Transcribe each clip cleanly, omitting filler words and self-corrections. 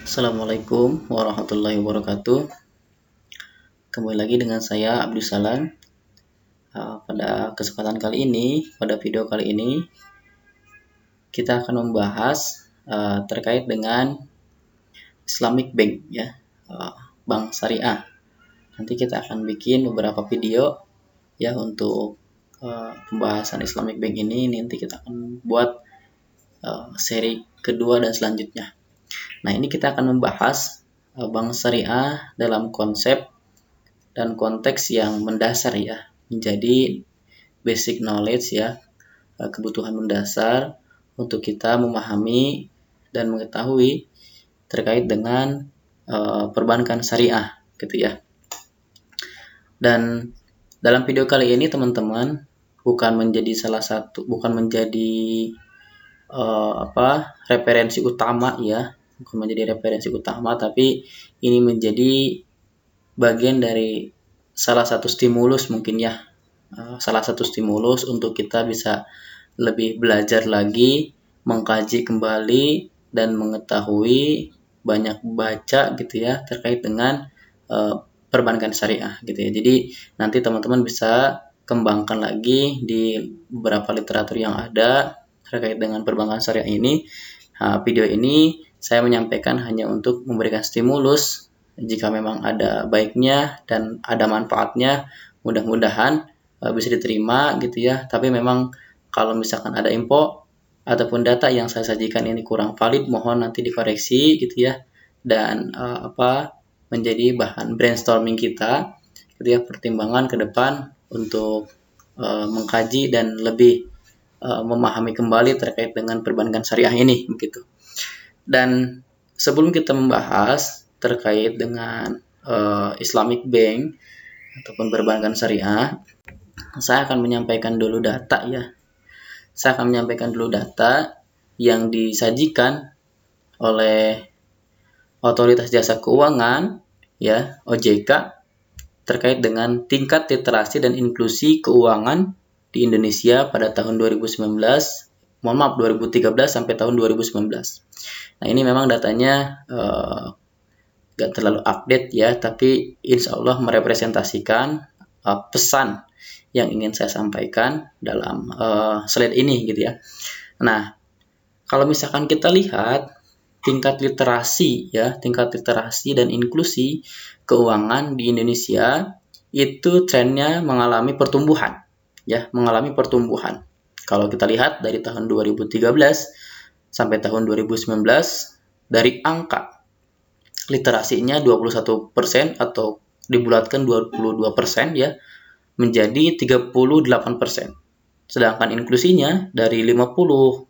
Assalamualaikum warahmatullahi wabarakatuh. Kembali lagi dengan saya Abdus Salam. Pada kesempatan kali ini, pada video kali ini, kita akan membahas terkait dengan Islamic Bank, ya, bank syariah. Nanti kita akan bikin beberapa video ya untuk pembahasan Islamic Bank ini. Nanti kita akan buat seri kedua dan selanjutnya. Nah, ini kita akan membahas bank syariah dalam konsep dan konteks yang mendasar ya, menjadi basic knowledge ya, kebutuhan mendasar untuk kita memahami dan mengetahui terkait dengan perbankan syariah gitu ya. Dan dalam video kali ini teman-teman bukan menjadi referensi utama ya, bukan menjadi referensi utama, tapi ini menjadi bagian dari salah satu stimulus mungkin ya, salah satu stimulus untuk kita bisa lebih belajar lagi, mengkaji kembali dan mengetahui, banyak baca gitu ya terkait dengan perbankan syariah gitu ya. Jadi nanti teman-teman bisa kembangkan lagi di beberapa literatur yang ada terkait dengan perbankan syariah ini. Video ini saya menyampaikan hanya untuk memberikan stimulus. Jika memang ada baiknya dan ada manfaatnya, mudah-mudahan bisa diterima gitu ya. Tapi memang kalau misalkan ada info ataupun data yang saya sajikan ini kurang valid, mohon nanti dikoreksi gitu ya. Dan menjadi bahan brainstorming kita gitu ya, pertimbangan ke depan untuk mengkaji dan lebih memahami kembali terkait dengan perbankan syariah ini begitu. Dan sebelum kita membahas terkait dengan Islamic Bank ataupun perbankan syariah, saya akan menyampaikan dulu data ya. Saya akan menyampaikan dulu data yang disajikan oleh Otoritas Jasa Keuangan ya, OJK, terkait dengan tingkat literasi dan inklusi keuangan di Indonesia pada tahun 2013 sampai tahun 2019. Nah, ini memang datanya gak terlalu update ya, tapi insya Allah merepresentasikan pesan yang ingin saya sampaikan dalam slide ini gitu ya. Nah, kalau misalkan kita lihat tingkat literasi dan inklusi keuangan di Indonesia itu trennya mengalami pertumbuhan ya, Kalau kita lihat dari tahun 2013 sampai tahun 2019, dari angka literasinya 21% atau dibulatkan 22% ya, menjadi 38%. Sedangkan inklusinya dari 9%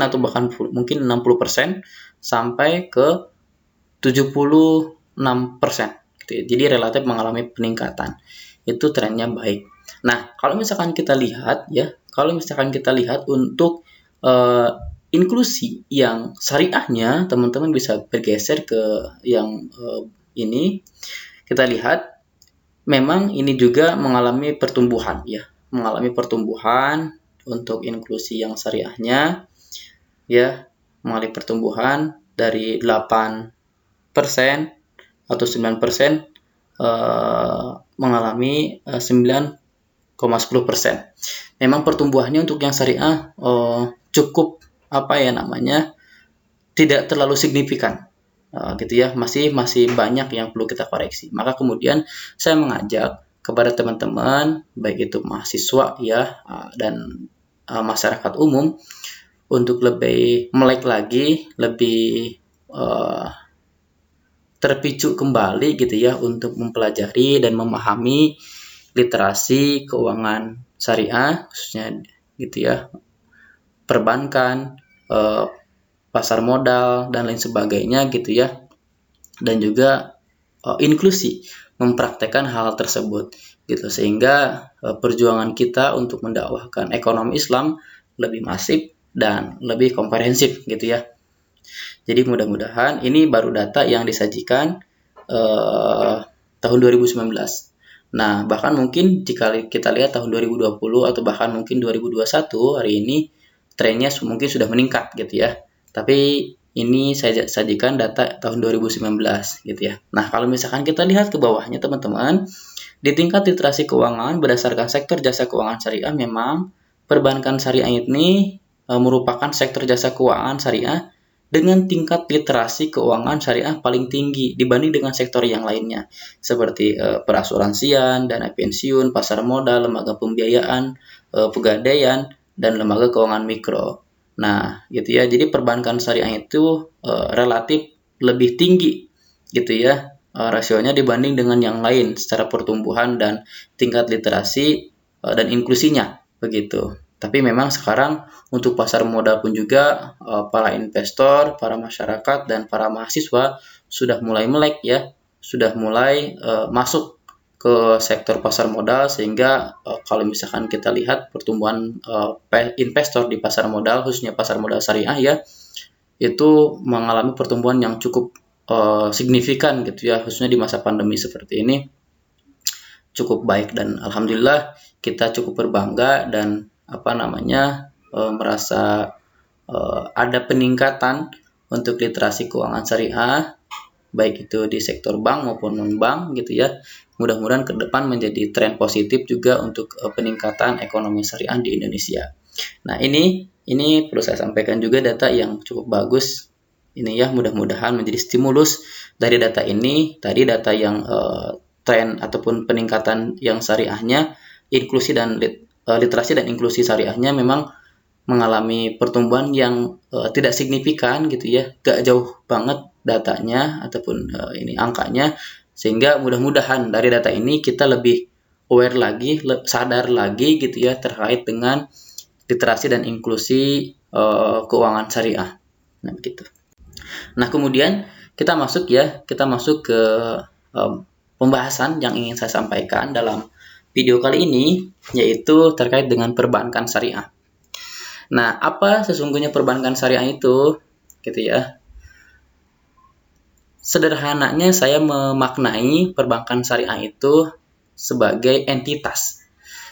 atau bahkan mungkin 60% sampai ke 76% gitu ya. Jadi relatif mengalami peningkatan. Itu trennya baik. Nah, kalau misalkan kita lihat untuk inklusi yang syariahnya, teman-teman bisa bergeser ke yang ini. Kita lihat memang ini juga mengalami pertumbuhan ya, untuk inklusi yang syariahnya ya, mengalami pertumbuhan dari 8% atau 9% mengalami 9,10%. Memang pertumbuhannya untuk yang syariah cukup tidak terlalu signifikan gitu ya, masih banyak yang perlu kita koreksi. Maka kemudian saya mengajak kepada teman-teman, baik itu mahasiswa ya dan masyarakat umum, untuk lebih melek lagi, lebih terpicu kembali gitu ya untuk mempelajari dan memahami literasi keuangan syariah, khususnya gitu ya, perbankan, pasar modal dan lain sebagainya gitu ya, dan juga inklusi, mempraktekkan hal tersebut gitu, sehingga perjuangan kita untuk mendakwahkan ekonomi Islam lebih masif dan lebih komprehensif gitu ya. Jadi mudah-mudahan ini baru data yang disajikan tahun 2019. Nah, bahkan mungkin jika kita lihat tahun 2020 atau bahkan mungkin 2021, hari ini trennya mungkin sudah meningkat gitu ya. Tapi Ini saya sajikan data tahun 2019 gitu ya. Nah, kalau misalkan kita lihat ke bawahnya teman-teman, di tingkat literasi keuangan berdasarkan sektor jasa keuangan syariah, memang perbankan syariah ini merupakan sektor jasa keuangan syariah dengan tingkat literasi keuangan syariah paling tinggi dibanding dengan sektor yang lainnya, seperti perasuransian, dana pensiun, pasar modal, lembaga pembiayaan, pegadaian, dan lembaga keuangan mikro. Nah, gitu ya. Jadi perbankan syariah itu relatif lebih tinggi gitu ya, rasionya dibanding dengan yang lain secara pertumbuhan dan tingkat literasi dan inklusinya begitu. Tapi memang sekarang untuk pasar modal pun juga para investor, para masyarakat dan para mahasiswa sudah mulai melek ya, sudah mulai masuk ke sektor pasar modal, sehingga kalau misalkan kita lihat pertumbuhan investor di pasar modal, khususnya pasar modal syariah ya, itu mengalami pertumbuhan yang cukup signifikan gitu ya, khususnya di masa pandemi seperti ini cukup baik, dan alhamdulillah kita cukup berbangga dan merasa ada peningkatan untuk literasi keuangan syariah, baik itu di sektor bank maupun non-bank gitu ya. Mudah-mudahan ke depan menjadi tren positif juga untuk peningkatan ekonomi syariah di Indonesia. Nah, ini perlu saya sampaikan juga data yang cukup bagus. Ini ya, mudah-mudahan menjadi stimulus dari data ini. Tadi data yang tren ataupun peningkatan yang syariahnya, inklusi dan literasi dan inklusi syariahnya memang mengalami pertumbuhan yang tidak signifikan gitu ya, gak jauh banget datanya ataupun ini angkanya, sehingga mudah-mudahan dari data ini kita lebih aware lagi, sadar lagi gitu ya terkait dengan literasi dan inklusi keuangan syariah. Nah, begitu. Nah, kemudian kita masuk ke pembahasan yang ingin saya sampaikan dalam video kali ini, yaitu terkait dengan perbankan syariah. Nah, apa sesungguhnya perbankan syariah itu? Gitu ya. Sederhananya saya memaknai perbankan syariah itu sebagai entitas.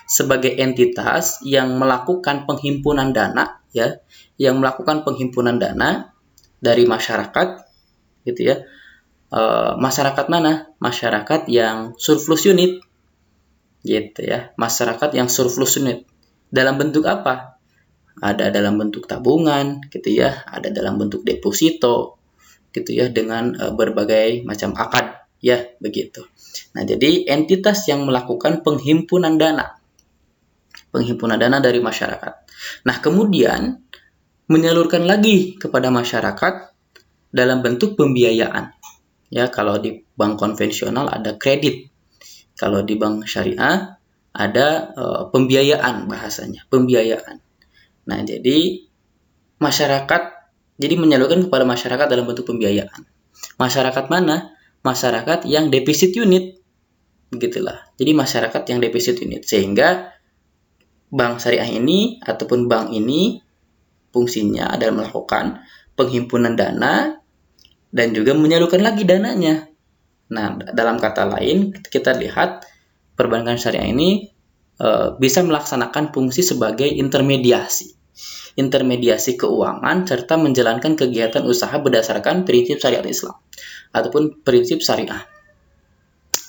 Sebagai entitas yang melakukan penghimpunan dana ya, yang melakukan penghimpunan dana dari masyarakat gitu ya. Masyarakat mana? Masyarakat yang surplus unit. Gitu ya. Masyarakat yang surplus unit. Dalam bentuk apa? Ada dalam bentuk tabungan gitu ya, ada dalam bentuk deposito gitu ya, dengan berbagai macam akad ya, begitu. Nah, jadi entitas yang melakukan penghimpunan dana dari masyarakat. Nah, kemudian menyalurkan lagi kepada masyarakat dalam bentuk pembiayaan. Ya, kalau di bank konvensional ada kredit. Kalau di bank syariah ada pembiayaan, bahasanya, pembiayaan. Nah, jadi menyalurkan kepada masyarakat dalam bentuk pembiayaan. Masyarakat mana? Masyarakat yang defisit unit. Begitulah. Jadi masyarakat yang defisit unit, sehingga bank syariah ini ataupun bank ini fungsinya adalah melakukan penghimpunan dana dan juga menyalurkan lagi dananya. Nah, dalam kata lain, kita lihat perbankan syariah ini bisa melaksanakan fungsi sebagai intermediasi keuangan serta menjalankan kegiatan usaha berdasarkan prinsip syariat Islam ataupun prinsip syariah.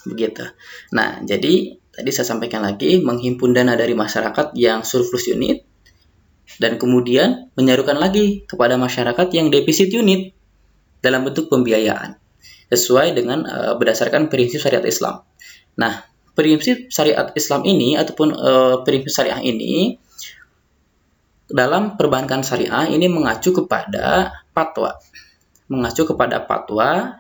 Begitu. Nah, jadi tadi saya sampaikan lagi, menghimpun dana dari masyarakat yang surplus unit dan kemudian menyalurkan lagi kepada masyarakat yang defisit unit dalam bentuk pembiayaan sesuai dengan berdasarkan prinsip syariat Islam. Nah, prinsip syariat Islam ini ataupun prinsip syariah ini dalam perbankan syariah ini mengacu kepada fatwa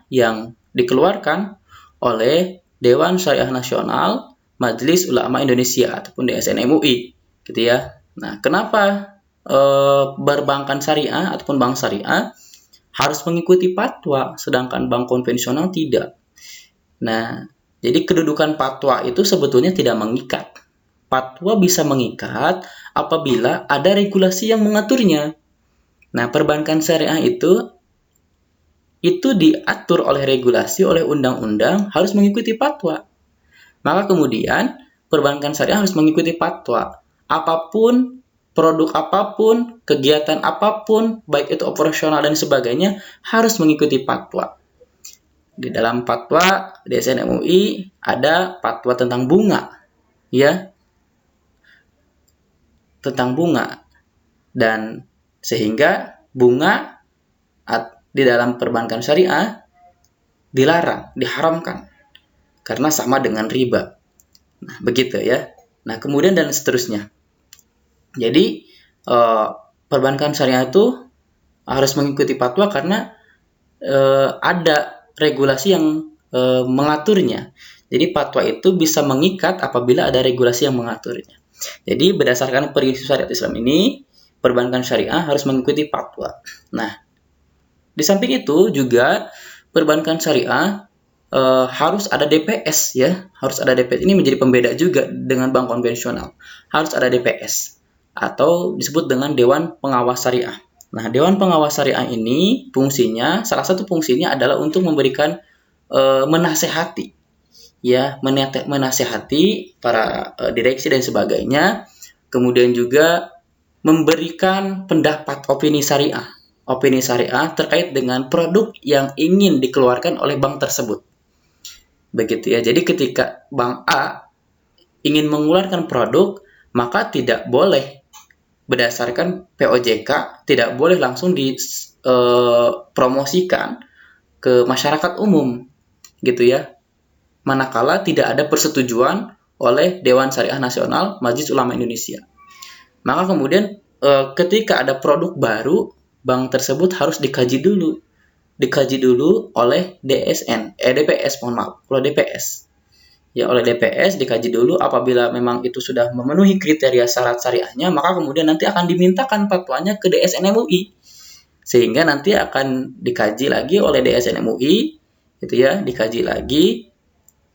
yang dikeluarkan oleh Dewan Syariah Nasional Majelis Ulama Indonesia ataupun DSN MUI gitu ya. Nah, kenapa perbankan syariah ataupun bank syariah harus mengikuti fatwa sedangkan bank konvensional tidak? Nah, jadi kedudukan fatwa itu sebetulnya tidak mengikat. Fatwa bisa mengikat apabila ada regulasi yang mengaturnya. Nah, perbankan syariah itu diatur oleh regulasi, oleh undang-undang, harus mengikuti fatwa. Maka kemudian perbankan syariah harus mengikuti fatwa. Apapun produk apapun, kegiatan apapun, baik itu operasional dan sebagainya, harus mengikuti fatwa. Di dalam fatwa DSN MUI ada fatwa tentang bunga, ya, tentang bunga, dan sehingga bunga di dalam perbankan syariah dilarang, diharamkan, karena sama dengan riba. Nah, begitu ya. Nah, kemudian dan seterusnya. Jadi, perbankan syariah itu harus mengikuti fatwa karena ada regulasi yang mengaturnya. Jadi, fatwa itu bisa mengikat apabila ada regulasi yang mengaturnya. Jadi, berdasarkan prinsip syariat Islam ini, perbankan syariah harus mengikuti fatwa. Nah, di samping itu juga perbankan syariah harus ada DPS, ya, harus ada DPS. Ini menjadi pembeda juga dengan bank konvensional. Harus ada DPS atau disebut dengan Dewan Pengawas Syariah. Nah, Dewan Pengawas Syariah ini fungsinya, salah satu fungsinya adalah untuk memberikan menasehati, ya, menasehati para direksi dan sebagainya. Kemudian juga memberikan pendapat opini syariah terkait dengan produk yang ingin dikeluarkan oleh bank tersebut. Begitu ya. Jadi ketika Bank A ingin mengeluarkan produk, maka tidak boleh berdasarkan POJK, tidak boleh langsung dipromosikan ke masyarakat umum, gitu ya. Manakala tidak ada persetujuan oleh Dewan Syariah Nasional Majelis Ulama Indonesia. Maka kemudian ketika ada produk baru, bank tersebut harus dikaji dulu oleh DPS, ya, oleh DPS dikaji dulu. Apabila memang itu sudah memenuhi kriteria syarat syariahnya, maka kemudian nanti akan dimintakan fatwanya ke DSN MUI, sehingga nanti akan dikaji lagi oleh DSN MUI, gitu ya, dikaji lagi.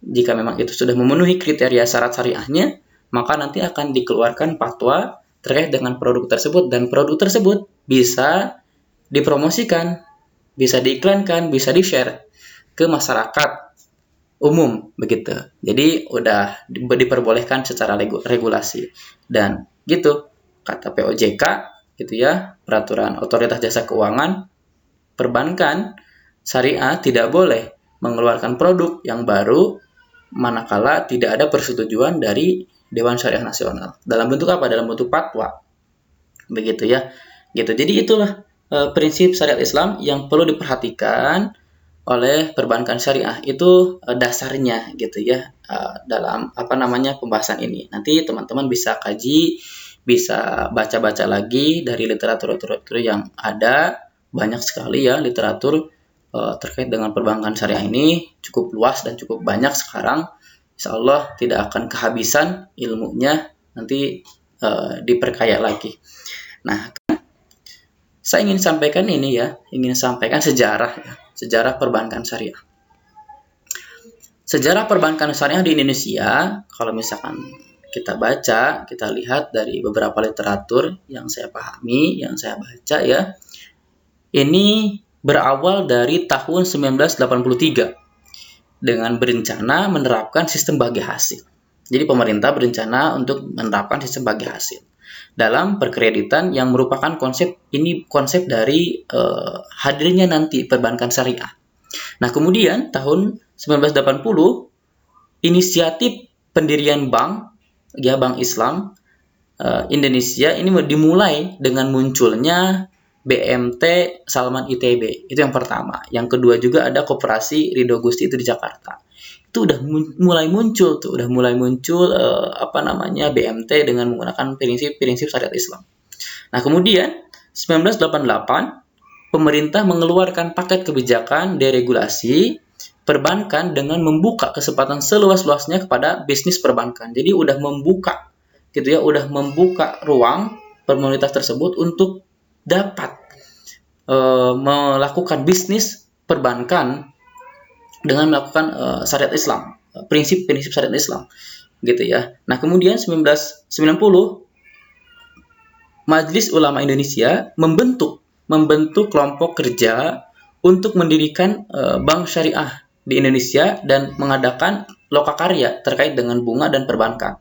Jika memang itu sudah memenuhi kriteria syarat syariahnya, maka nanti akan dikeluarkan fatwa terkait dengan produk tersebut, dan produk tersebut bisa dipromosikan, bisa diiklankan, bisa di-share ke masyarakat umum, begitu. Jadi udah diperbolehkan secara regulasi. Dan gitu kata POJK, gitu ya, Peraturan Otoritas Jasa Keuangan, perbankan syariah tidak boleh mengeluarkan produk yang baru manakala tidak ada persetujuan dari Dewan Syariah Nasional. Dalam bentuk apa? Dalam bentuk fatwa. Begitu ya. Gitu. Jadi itulah prinsip syariat Islam yang perlu diperhatikan oleh perbankan syariah. Itu dasarnya, gitu ya, dalam pembahasan ini. Nanti teman-teman bisa kaji, bisa baca-baca lagi dari literatur yang ada. Banyak sekali ya literatur terkait dengan perbankan syariah ini, cukup luas dan cukup banyak sekarang. Insya Allah tidak akan kehabisan ilmunya, nanti diperkaya lagi. Nah, saya ingin sampaikan sejarah perbankan syariah. Sejarah perbankan syariah di Indonesia, kalau misalkan kita baca, kita lihat dari beberapa literatur yang saya pahami, yang saya baca ya, ini berawal dari tahun 1983 dengan berencana menerapkan sistem bagi hasil. Jadi pemerintah berencana untuk menerapkan sistem bagi hasil dalam perkreditan, yang merupakan konsep dari hadirnya nanti perbankan syariah. Nah, kemudian tahun 1980 inisiatif pendirian bank Islam Indonesia ini dimulai dengan munculnya BMT Salman ITB. Itu yang pertama. Yang kedua juga ada Koperasi Ridho Gusti itu di Jakarta. Itu udah mulai muncul BMT dengan menggunakan prinsip syariat Islam. Nah, kemudian 1988 pemerintah mengeluarkan paket kebijakan deregulasi perbankan dengan membuka kesempatan seluas-luasnya kepada bisnis perbankan. Jadi udah membuka ruang komunitas tersebut untuk dapat melakukan bisnis perbankan dengan melakukan syariat Islam, prinsip-prinsip syariat Islam, gitu ya. Nah, kemudian 1990 Majelis Ulama Indonesia membentuk kelompok kerja untuk mendirikan bank syariah di Indonesia dan mengadakan lokakarya terkait dengan bunga dan perbankan.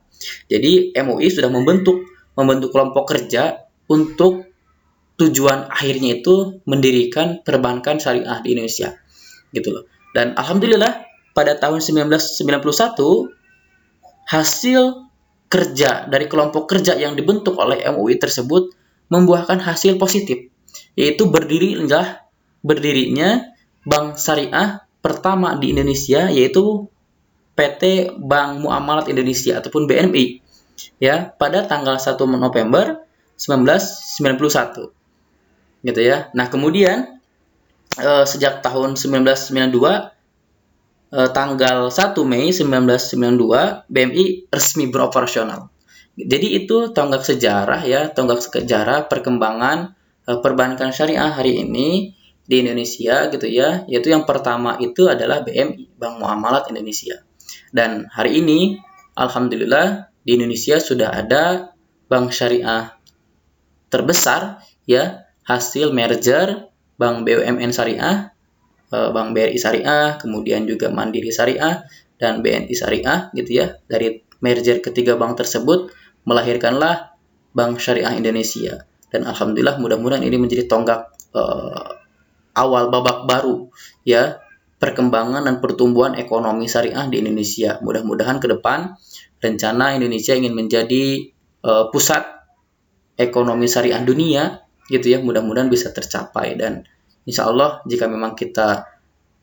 Jadi MUI sudah membentuk membentuk kelompok kerja untuk tujuan akhirnya itu mendirikan perbankan syariah di Indonesia, gitu loh. Dan alhamdulillah pada tahun 1991 hasil kerja dari kelompok kerja yang dibentuk oleh MUI tersebut membuahkan hasil positif, yaitu berdirinya bank syariah pertama di Indonesia, yaitu PT Bank Muamalat Indonesia ataupun BNI, ya, pada tanggal 1 November 1991, gitu ya. Nah, kemudian sejak tahun 1992, tanggal 1 Mei 1992 BMI resmi beroperasional. Jadi itu tonggak sejarah ya, tonggak sejarah perkembangan perbankan syariah hari ini di Indonesia, gitu ya. Yaitu yang pertama itu adalah BMI, Bank Muamalat Indonesia. Dan hari ini alhamdulillah di Indonesia sudah ada bank syariah terbesar ya, hasil merger Bank BUMN Syariah, Bank BRI Syariah, kemudian juga Mandiri Syariah dan BNI Syariah, gitu ya. Dari merger ketiga bank tersebut melahirkanlah Bank Syariah Indonesia. Dan alhamdulillah mudah-mudahan ini menjadi tonggak awal babak baru ya, perkembangan dan pertumbuhan ekonomi syariah di Indonesia. Mudah-mudahan ke depan rencana Indonesia ingin menjadi pusat ekonomi syariah dunia, gitu ya. Mudah-mudahan bisa tercapai, dan insya Allah jika memang kita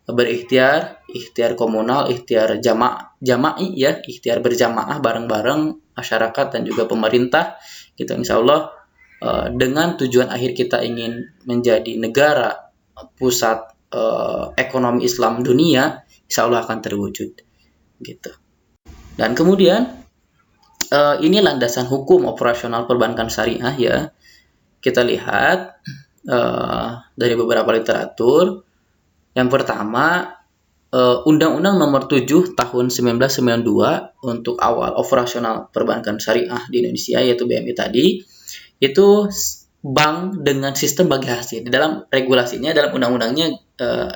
berikhtiar, ikhtiar komunal, ikhtiar jama'i ya, ikhtiar berjamaah bareng-bareng masyarakat dan juga pemerintah, gitu, insya Allah dengan tujuan akhir kita ingin menjadi negara pusat ekonomi Islam dunia, insya Allah akan terwujud, gitu. Dan kemudian ini landasan hukum operasional perbankan syariah ya. Kita lihat dari beberapa literatur. Yang pertama, Undang-Undang Nomor 7 Tahun 1992 untuk awal operasional perbankan syariah di Indonesia, yaitu BMI tadi, itu bank dengan sistem bagi hasil. Di dalam regulasinya, dalam undang-undangnya,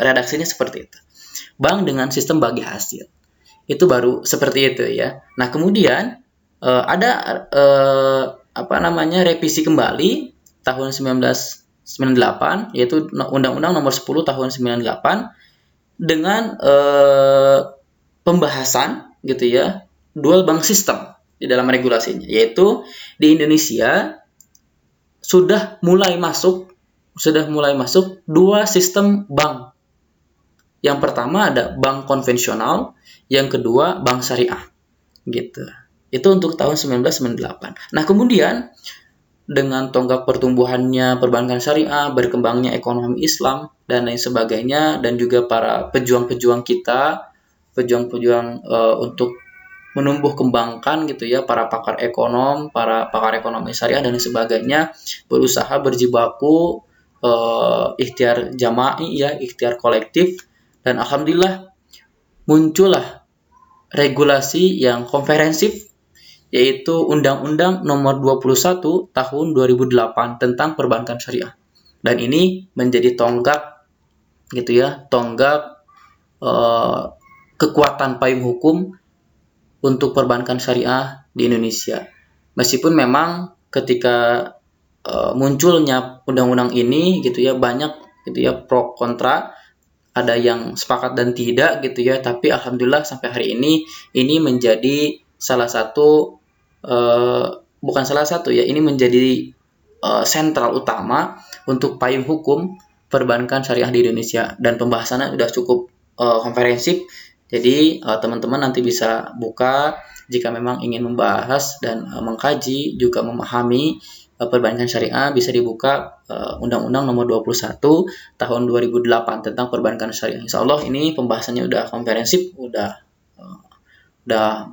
redaksinya seperti itu. Bank dengan sistem bagi hasil. Itu baru seperti itu ya. Nah, kemudian ada revisi kembali tahun 1998, yaitu Undang-Undang Nomor 10 Tahun 98 dengan pembahasan, gitu ya, dual bank system di dalam regulasinya, yaitu di Indonesia sudah mulai masuk dua sistem bank. Yang pertama ada bank konvensional, yang kedua bank syariah, gitu. Itu untuk tahun 1998. Nah, kemudian dengan tonggak pertumbuhannya perbankan syariah, berkembangnya ekonomi Islam dan lain sebagainya, dan juga para pejuang-pejuang kita, untuk menumbuh kembangkan, gitu ya, para pakar ekonomi syariah dan lain sebagainya, berusaha berjibaku ikhtiar jama'i ya, ikhtiar kolektif, dan alhamdulillah muncullah regulasi yang komprehensif, yaitu Undang-Undang Nomor 21 Tahun 2008 tentang perbankan syariah. Dan ini menjadi tonggak, gitu ya, kekuatan payung hukum untuk perbankan syariah di Indonesia. Meskipun memang ketika munculnya undang-undang ini, gitu ya, banyak, gitu ya, pro kontra, ada yang sepakat dan tidak, gitu ya, tapi alhamdulillah sampai hari ini menjadi salah satu ini menjadi sentral utama untuk payung hukum perbankan syariah di Indonesia, dan pembahasannya sudah cukup komprehensif. Jadi teman-teman nanti bisa buka jika memang ingin membahas dan mengkaji juga memahami perbankan syariah, bisa dibuka Undang-Undang Nomor 21 Tahun 2008 tentang perbankan syariah. Insya Allah ini pembahasannya udah komprehensif, udah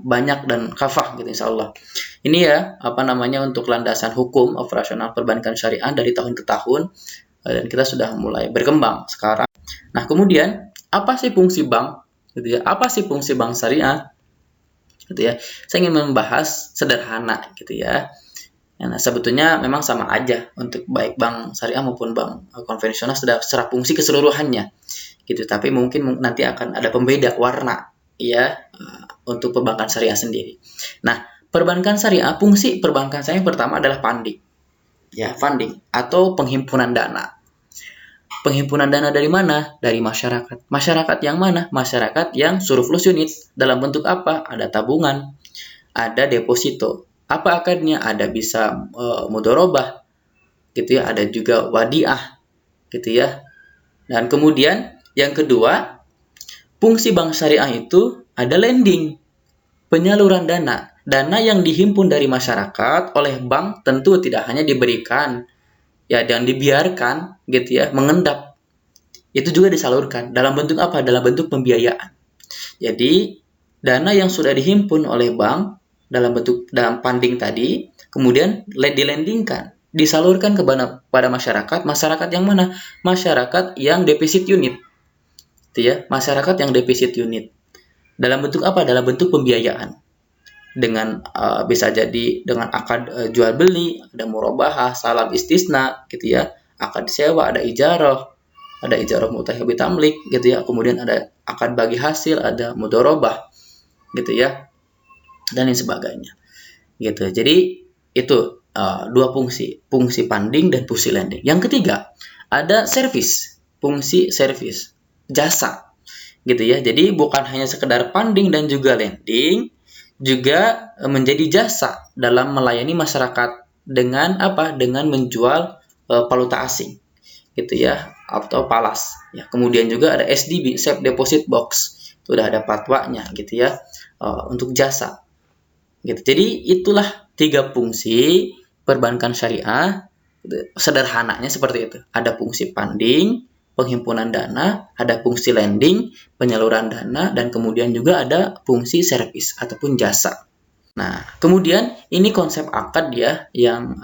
banyak dan kafah, gitu, insya Allah. Ini ya untuk landasan hukum operasional perbankan syariah dari tahun ke tahun, dan kita sudah mulai berkembang sekarang. Nah, kemudian apa sih fungsi bank, gitu ya? Apa sih fungsi bank syariah, gitu ya? Saya ingin membahas sederhana, gitu ya. Nah, sebetulnya memang sama aja untuk baik bank syariah maupun bank konvensional sudah secara fungsi keseluruhannya, gitu. Tapi mungkin nanti akan ada pembeda warna ya untuk perbankan syariah sendiri. Nah, Perbankan syariah, fungsi perbankan syariah yang pertama adalah funding. Ya, funding atau penghimpunan dana. Penghimpunan dana dari mana? Dari masyarakat. Masyarakat yang mana? Masyarakat yang surplus unit. Dalam bentuk apa? Ada tabungan, ada deposito. Apa akadnya? Ada bisa mudorobah, gitu ya. Ada juga wadiah, gitu ya. Dan kemudian yang kedua, fungsi bank syariah itu ada lending, penyaluran dana. Dana yang dihimpun dari masyarakat oleh bank tentu tidak hanya diberikan, ya, dan dibiarkan, gitu ya, mengendap. Itu juga disalurkan. Dalam bentuk apa? Dalam bentuk pembiayaan. Jadi, dana yang sudah dihimpun oleh bank dalam funding tadi, kemudian dilendingkan, disalurkan kepada masyarakat. Masyarakat yang mana? Masyarakat yang defisit unit. Itu ya, masyarakat yang defisit unit. Dalam bentuk apa? Dalam bentuk pembiayaan. Dengan bisa jadi dengan akad jual beli, ada murabahah, salam istisna, gitu ya. Akad sewa, ada ijarah mutahya bitamlik, gitu ya. Kemudian ada akad bagi hasil, ada mudorobah, gitu ya, dan lain sebagainya, gitu. Jadi itu dua fungsi funding dan fungsi lending. Yang ketiga ada service, fungsi service, jasa, gitu ya. Jadi bukan hanya sekedar funding dan juga lending, juga menjadi jasa dalam melayani masyarakat dengan apa? Dengan menjual valuta asing, gitu ya, atau palas. Ya, kemudian juga ada SDB, Safe Deposit Box. Itu udah ada fatwanya, gitu ya, untuk jasa. Gitu. Jadi itulah 3 fungsi perbankan syariah. Sederhananya seperti itu. Ada fungsi funding, penghimpunan dana, ada fungsi lending, penyaluran dana, dan kemudian juga ada fungsi service ataupun jasa. Nah, kemudian ini konsep akad ya, yang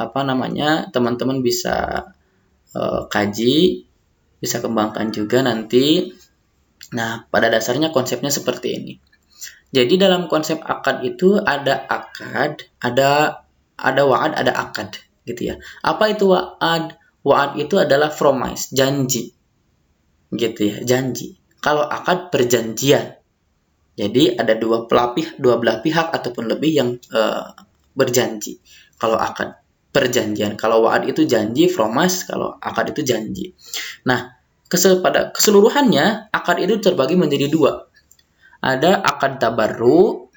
teman-teman bisa kaji, bisa kembangkan juga nanti. Nah, pada dasarnya konsepnya seperti ini. Jadi dalam konsep akad itu ada akad, ada wa'ad, ada akad, gitu ya. Apa itu wa'ad? Wa'ad itu adalah promise, janji, gitu ya, janji. Kalau akad perjanjian. Jadi ada dua belah pihak ataupun lebih yang berjanji. Kalau akad perjanjian, kalau wa'ad itu janji, promise, kalau akad itu janji. Nah, pada keseluruhannya akad itu terbagi menjadi 2. Ada akad tabarru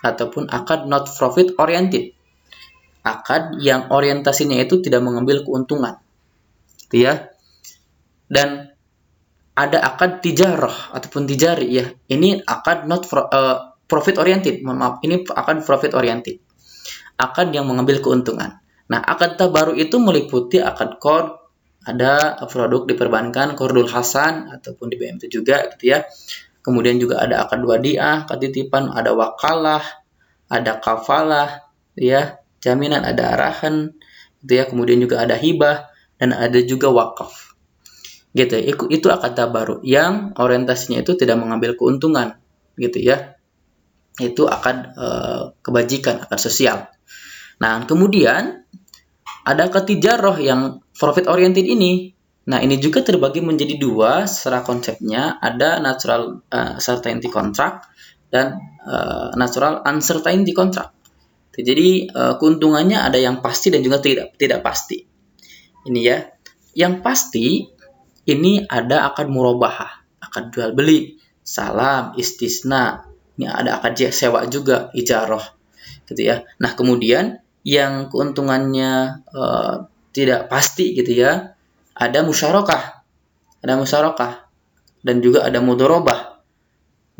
ataupun akad not profit oriented. Akad yang orientasinya itu tidak mengambil keuntungan, gitu ya. Dan ada akad tijarah ataupun tijari ya. Ini akad not profit oriented. Mohon maaf, ini akad profit oriented. Akad yang mengambil keuntungan. Nah, akad tabarru itu meliputi akad qard, ada produk diperbankan, qardul hasan ataupun di BMT juga, gitu ya. Kemudian juga ada akad wadiah, akad titipan, ada wakalah, ada kafalah, ya, jaminan, ada arahan, gitu ya. Kemudian juga ada hibah dan ada juga wakaf. Gitu. Itu akad tabarru yang orientasinya itu tidak mengambil keuntungan, gitu ya. Itu akad kebajikan, akad sosial. Nah, kemudian ada akad tijarah yang profit oriented ini. Nah, ini juga terbagi menjadi 2 secara konsepnya. Ada natural certainty contract dan natural uncertainty contract. Jadi keuntungannya ada yang pasti dan juga tidak pasti. Ini ya. Yang pasti ini ada akad murabahah, akad jual beli, salam, istisna. Ini ada akad sewa juga, ijarah, gitu ya. Nah, kemudian yang keuntungannya tidak pasti, gitu ya. Ada musyarakah, dan juga ada mudorobah,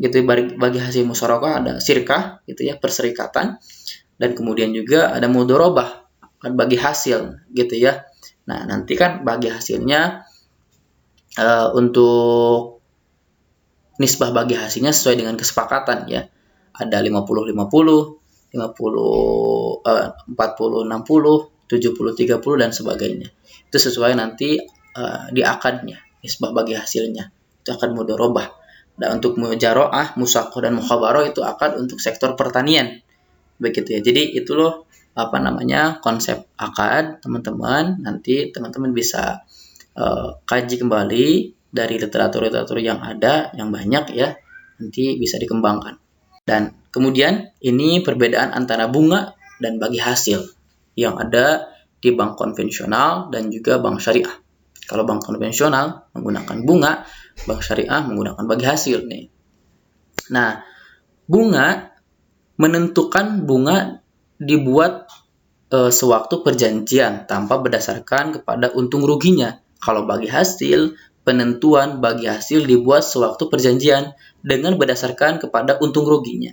gitu. Bagi hasil musyarakah ada sirkah, gitu ya, perserikatan, dan kemudian juga ada mudorobah, kan bagi hasil, gitu ya. Nah, nanti kan bagi hasilnya untuk nisbah bagi hasilnya sesuai dengan kesepakatan ya. Ada 50-50, 40-60, 70-30 dan sebagainya. Itu sesuai nanti di akadnya, nisbah bagi hasilnya. Itu akad mudorobah. Dan untuk mujaroah, musaqah dan mukhabarah itu akad untuk sektor pertanian. Begitu ya. Jadi itu loh konsep akad, teman-teman. Nanti teman-teman bisa kaji kembali dari literatur yang ada, yang banyak ya. Nanti bisa dikembangkan. Dan kemudian ini perbedaan antara bunga dan bagi hasil yang ada di bank konvensional dan juga bank syariah. Kalau bank konvensional menggunakan bunga, bank syariah menggunakan bagi hasil nih. Nah, bunga menentukan bunga dibuat sewaktu perjanjian tanpa berdasarkan kepada untung ruginya. Kalau bagi hasil, penentuan bagi hasil dibuat sewaktu perjanjian dengan berdasarkan kepada untung ruginya.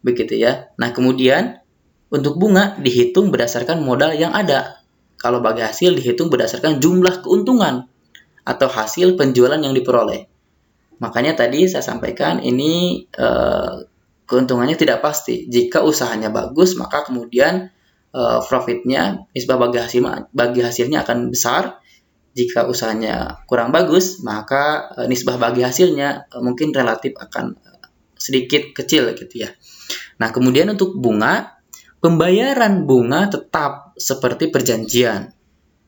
Begitu ya. Nah, kemudian untuk bunga dihitung berdasarkan modal yang ada. Kalau bagi hasil dihitung berdasarkan jumlah keuntungan atau hasil penjualan yang diperoleh. Makanya tadi saya sampaikan ini keuntungannya tidak pasti. Jika usahanya bagus, maka kemudian profitnya, nisbah bagi hasilnya akan besar. Jika usahanya kurang bagus, maka nisbah bagi hasilnya mungkin relatif akan sedikit kecil gitu ya. Nah, kemudian untuk bunga, pembayaran bunga tetap seperti perjanjian.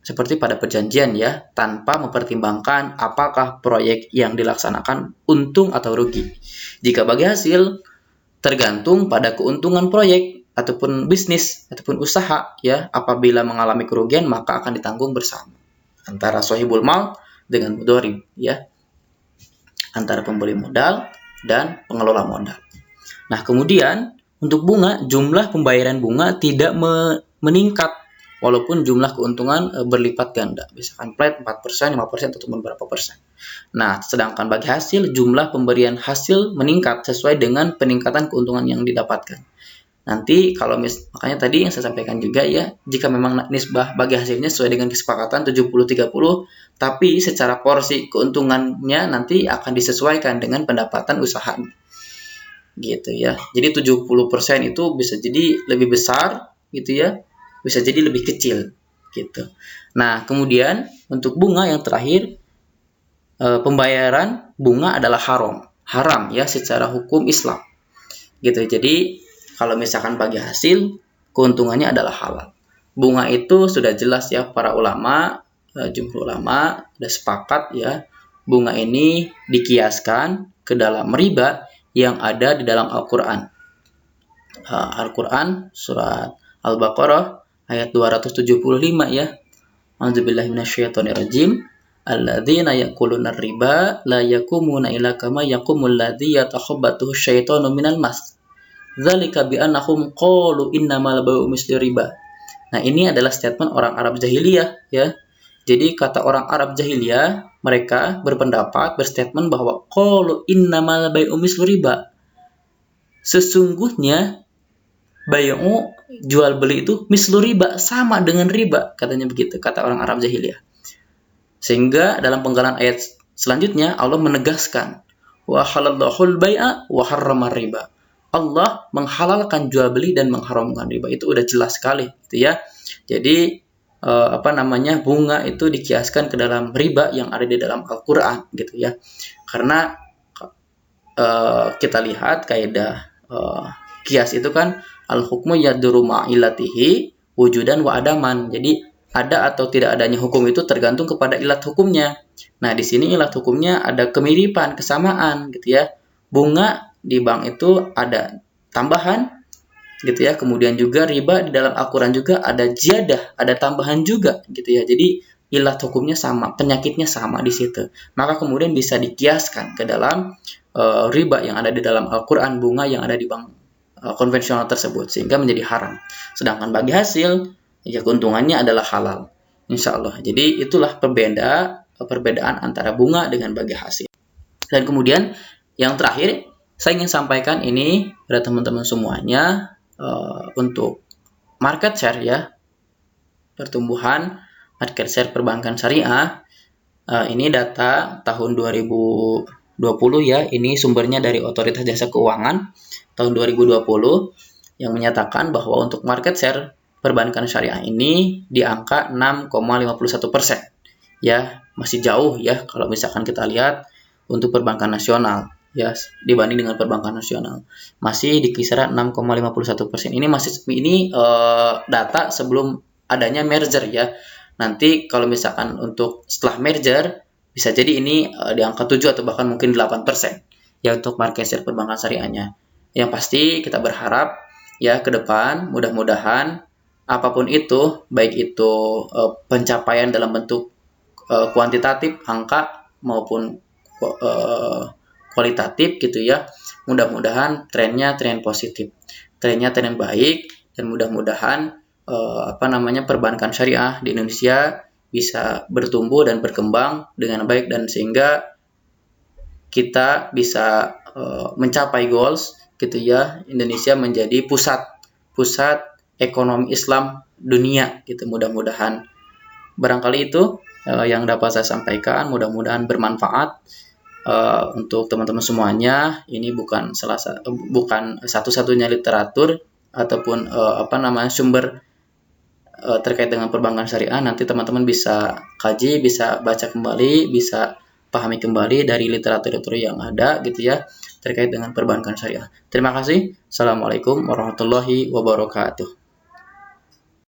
Seperti pada perjanjian ya, tanpa mempertimbangkan apakah proyek yang dilaksanakan untung atau rugi. Jika bagi hasil, tergantung pada keuntungan proyek ataupun bisnis ataupun usaha ya. Apabila mengalami kerugian, maka akan ditanggung bersama antara sohibul mal dengan mudharib ya, antara pemberi modal dan pengelola modal. Nah, kemudian untuk bunga, jumlah pembayaran bunga tidak meningkat walaupun jumlah keuntungan berlipat ganda. Misalkan flat 4%, 5% ataupun berapa persen. Nah, sedangkan bagi hasil, jumlah pemberian hasil meningkat sesuai dengan peningkatan keuntungan yang didapatkan. Nanti kalau makanya tadi yang saya sampaikan juga ya, jika memang nisbah bagi hasilnya sesuai dengan kesepakatan 70-30, tapi secara porsi keuntungannya nanti akan disesuaikan dengan pendapatan usahanya. Gitu ya. Jadi 70% itu bisa jadi lebih besar gitu ya, bisa jadi lebih kecil gitu. Nah, kemudian untuk bunga yang terakhir, pembayaran bunga adalah haram ya secara hukum Islam. Gitu. Jadi kalau misalkan bagi hasil, keuntungannya adalah halal. Bunga itu sudah jelas ya, para ulama, jumhur ulama sudah sepakat ya, bunga ini dikiaskan ke dalam riba yang ada di dalam Al-Quran. Al-Quran surat Al-Baqarah ayat 275 ya. A'udzubillahi minasyaitonirrajim. Alladzina ya'kuluna riba la yakumuna illa kama yakumul ladzi yatakhabbathu syaitanu minal mas. Dzalika bi annahum qalu innamal bai'u misli riba. Nah, ini adalah statement orang Arab jahiliyah ya. Jadi kata orang Arab jahiliyah, mereka berpendapat, berstatement bahwa qalu innamal bai'u misli riba. Sesungguhnya bai'u, jual beli itu mislu riba, sama dengan riba, katanya begitu kata orang Arab jahiliyah. Sehingga dalam penggalan ayat selanjutnya Allah menegaskan wa halallahul bai'a wa harramar riba. Allah menghalalkan jual beli dan mengharamkan riba. Itu udah jelas sekali gitu ya. Jadi bunga itu dikiaskan ke dalam riba yang ada di dalam Al-Qur'an gitu ya. Karena kita lihat kaidah kias itu kan al-hukmu yaduru ma'ilatihi wujudan wa adaman. Jadi ada atau tidak adanya hukum itu tergantung kepada ilat hukumnya. Nah, di sini ilat hukumnya ada kemiripan, kesamaan gitu ya. Bunga di bank itu ada tambahan gitu ya. Kemudian juga riba di dalam Al-Qur'an juga ada ziyadah, ada tambahan juga gitu ya. Jadi ilat hukumnya sama, penyakitnya sama di situ. Maka kemudian bisa dikiaskan ke dalam riba yang ada di dalam Al-Qur'an, bunga yang ada di bank konvensional tersebut, sehingga menjadi haram. Sedangkan bagi hasil, ya keuntungannya adalah halal, insya Allah. Jadi itulah perbedaan antara bunga dengan bagi hasil. Dan kemudian yang terakhir, saya ingin sampaikan ini pada teman-teman semuanya untuk market share ya, pertumbuhan market share perbankan syariah. Ini data tahun 2020 ya, ini sumbernya dari Otoritas Jasa Keuangan tahun 2020 yang menyatakan bahwa untuk market share perbankan syariah ini di angka 6,51%. Ya, masih jauh ya kalau misalkan kita lihat untuk perbankan nasional ya, dibanding dengan perbankan nasional masih di kisaran 6,51%. Ini data sebelum adanya merger ya. Nanti kalau misalkan untuk setelah merger bisa jadi ini di angka 7 atau bahkan mungkin 8% ya untuk market share perbankan syariahnya. Yang pasti kita berharap ya ke depan mudah-mudahan apapun itu, baik itu pencapaian dalam bentuk kuantitatif angka maupun kualitatif gitu ya, mudah-mudahan trennya tren positif, trennya tren baik, dan mudah-mudahan perbankan syariah di Indonesia bisa bertumbuh dan berkembang dengan baik, dan sehingga kita bisa mencapai goals gitu ya, Indonesia menjadi pusat ekonomi Islam dunia gitu. Mudah-mudahan barangkali itu yang dapat saya sampaikan, mudah-mudahan bermanfaat untuk teman-teman semuanya. Ini bukan satu-satunya literatur ataupun sumber terkait dengan perbankan syariah. Nanti teman-teman bisa kaji, bisa baca kembali, bisa pahami kembali dari literatur yang ada gitu ya terkait dengan perbankan syariah. Terima kasih. Assalamualaikum warahmatullahi wabarakatuh.